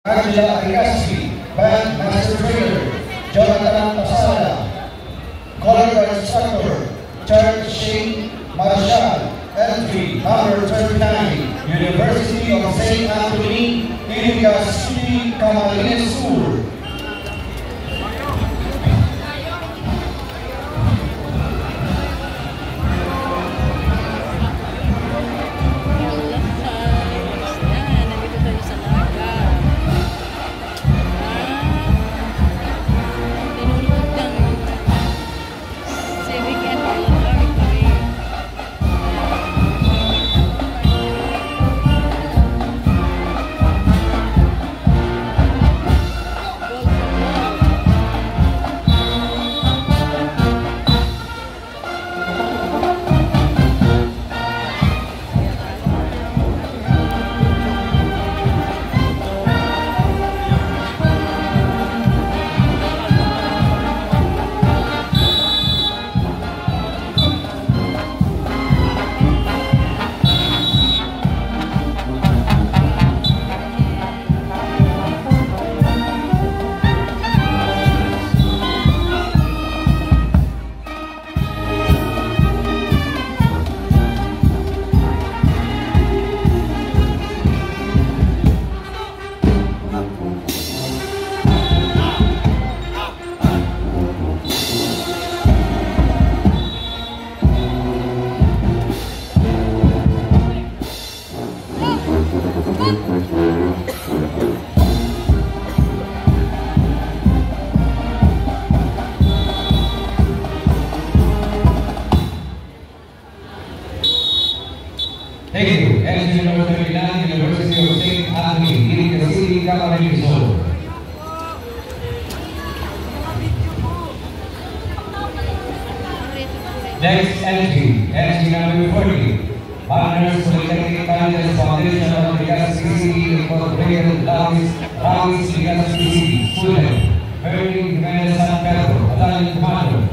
Angela Agassi, Band Master Trainer, Jonathan Pasada, Color Guard Instructor, Charles Shane Marshall, Entry, number 39, University of St. Anthony, Iliga City, Camarines Sur. Thank you. Next, number 39, University of St. Anthony, Iliga City, Camarines Sur. Next, entry number 40, Partners Polytechnic Colleges Foundation of Iliga City, Incorporated, Ramis, Iliga City, student, Ernie Jimenez San Pedro, Battalion Commander,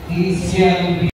ECL.